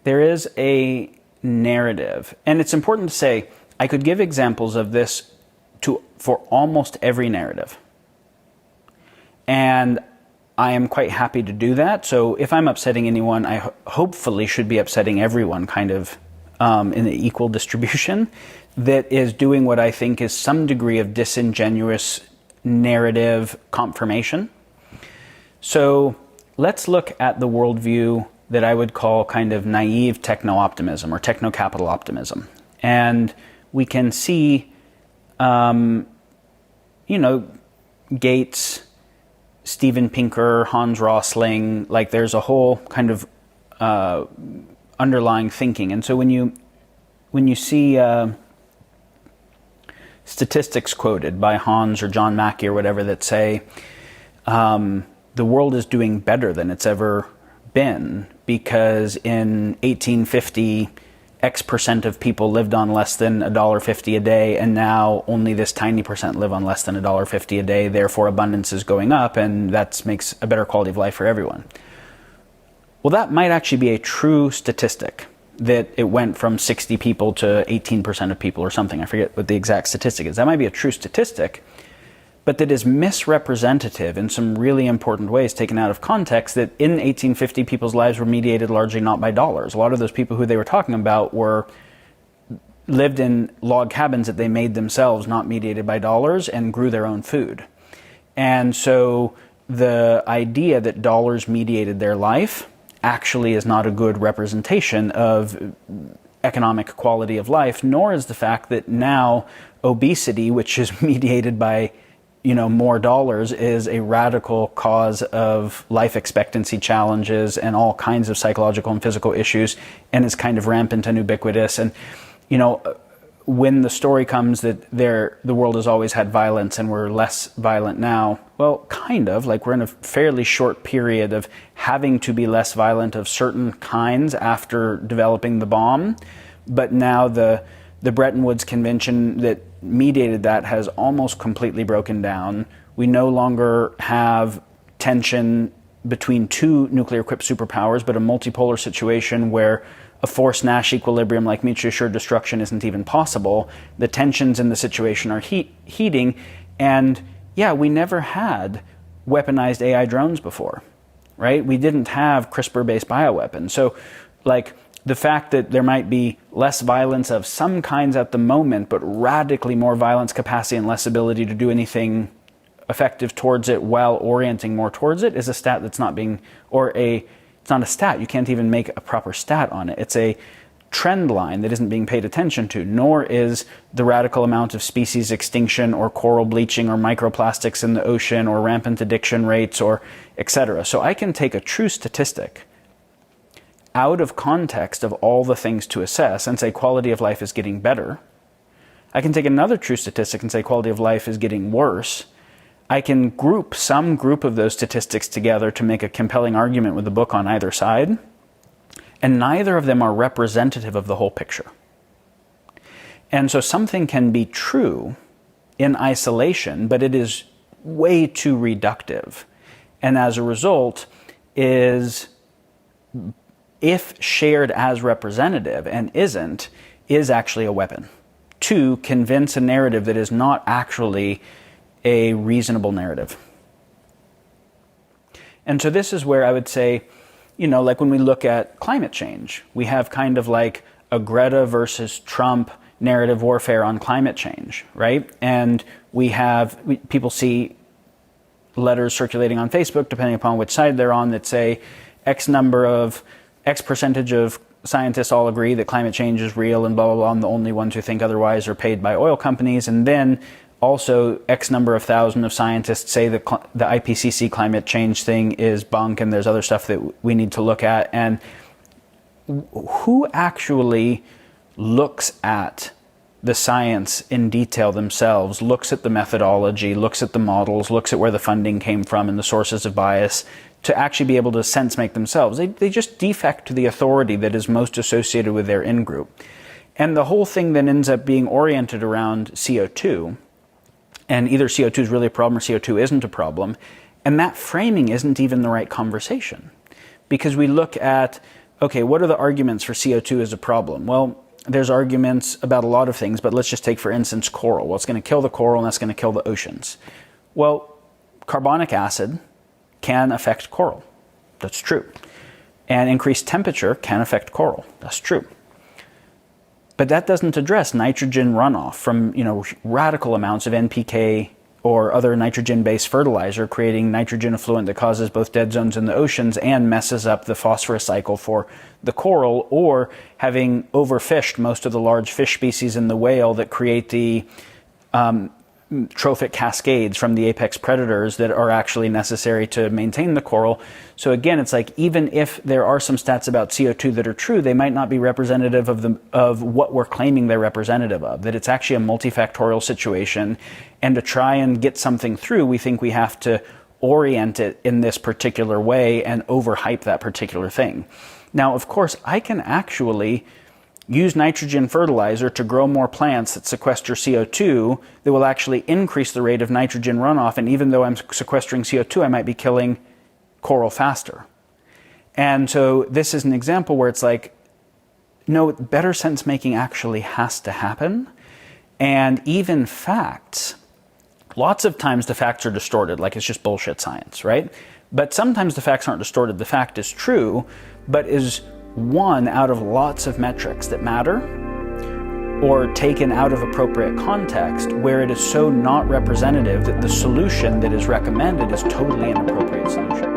there is a narrative, and it's important to say I could give examples of this for almost every narrative, and I am quite happy to do that. So if I'm upsetting anyone, I hopefully should be upsetting everyone kind of in an equal distribution that is doing what I think is some degree of disingenuous narrative confirmation. So let's look at the worldview that I would call kind of naive techno-optimism or techno-capital optimism. And we can see, Gates, Steven Pinker, Hans Rosling, like there's a whole kind of underlying thinking. And so when you see statistics quoted by Hans or John Mackey or whatever that say the world is doing better than it's ever been because in 1850 X percent of people lived on less than $1.50 a day, and now only this tiny percent live on less than $1.50 a day, therefore abundance is going up, and that makes a better quality of life for everyone. Well, that might actually be a true statistic, that it went from 60 people to 18% of people or something. I forget what the exact statistic is. That might be a true statistic, but that is misrepresentative in some really important ways, taken out of context, that in 1850 people's lives were mediated largely not by dollars. A lot of those people who they were talking about lived in log cabins that they made themselves, not mediated by dollars, and grew their own food. And so the idea that dollars mediated their life actually is not a good representation of economic quality of life, nor is the fact that now obesity, which is mediated by more dollars, is a radical cause of life expectancy challenges and all kinds of psychological and physical issues, and is kind of rampant and ubiquitous. And when the story comes that the world has always had violence and we're less violent now, well, kind of, like we're in a fairly short period of having to be less violent of certain kinds after developing the bomb, but now the Bretton Woods Convention that mediated that has almost completely broken down. We no longer have tension between two nuclear-equipped superpowers, but a multipolar situation where a forced Nash equilibrium like mutually assured destruction isn't even possible. The tensions in the situation are heating, and yeah, we never had weaponized AI drones before, right? We didn't have CRISPR-based bioweapons. So, the fact that there might be less violence of some kinds at the moment, but radically more violence capacity and less ability to do anything effective towards it while orienting more towards it, is a stat that's not being, it's not a stat. You can't even make a proper stat on it. It's a trend line that isn't being paid attention to, nor is the radical amount of species extinction or coral bleaching or microplastics in the ocean or rampant addiction rates or etc. So I can take a true statistic out of context of all the things to assess and say quality of life is getting better. I can take another true statistic and say quality of life is getting worse. I can group some group of those statistics together to make a compelling argument with the book on either side, and neither of them are representative of the whole picture. And so something can be true in isolation, but it is way too reductive, and as a result is, if shared as representative and isn't, is actually a weapon to convince a narrative that is not actually a reasonable narrative. And so this is where I would say, like when we look at climate change, we have kind of like a Greta versus Trump narrative warfare on climate change, right? And people see letters circulating on Facebook, depending upon which side they're on, that say X percentage of scientists all agree that climate change is real and blah, blah, blah, and the only ones who think otherwise are paid by oil companies. And then also X number of thousand of scientists say that the IPCC climate change thing is bunk and there's other stuff that we need to look at. And who actually looks at the science in detail themselves, looks at the methodology, looks at the models, looks at where the funding came from and the sources of bias, to actually be able to sense make themselves? They just defect to the authority that is most associated with their in-group. And the whole thing then ends up being oriented around CO2, and either CO2 is really a problem or CO2 isn't a problem, and that framing isn't even the right conversation. Because we look at okay, what are the arguments for CO2 as a problem? Well, there's arguments about a lot of things, but let's just take, for instance, coral. Well, it's going to kill the coral and that's going to kill the oceans. Well, carbonic acid can affect coral. That's true. And increased temperature can affect coral. That's true. But that doesn't address nitrogen runoff from, radical amounts of NPK or other nitrogen-based fertilizer, creating nitrogen effluent that causes both dead zones in the oceans and messes up the phosphorus cycle for the coral, or having overfished most of the large fish species in the whale that create the trophic cascades from the apex predators that are actually necessary to maintain the coral. So again, it's like, even if there are some stats about CO2 that are true, they might not be representative of what we're claiming they're representative of, that it's actually a multifactorial situation. And to try and get something through, we think we have to orient it in this particular way and overhype that particular thing. Now, of course, I can actually use nitrogen fertilizer to grow more plants that sequester CO2 that will actually increase the rate of nitrogen runoff. And even though I'm sequestering CO2, I might be killing coral faster. And so this is an example where it's like, no, better sense making actually has to happen. And even facts, lots of times the facts are distorted, like it's just bullshit science, right? But sometimes the facts aren't distorted. The fact is true, but is one out of lots of metrics that matter, or taken out of appropriate context where it is so not representative that the solution that is recommended is totally an appropriate solution.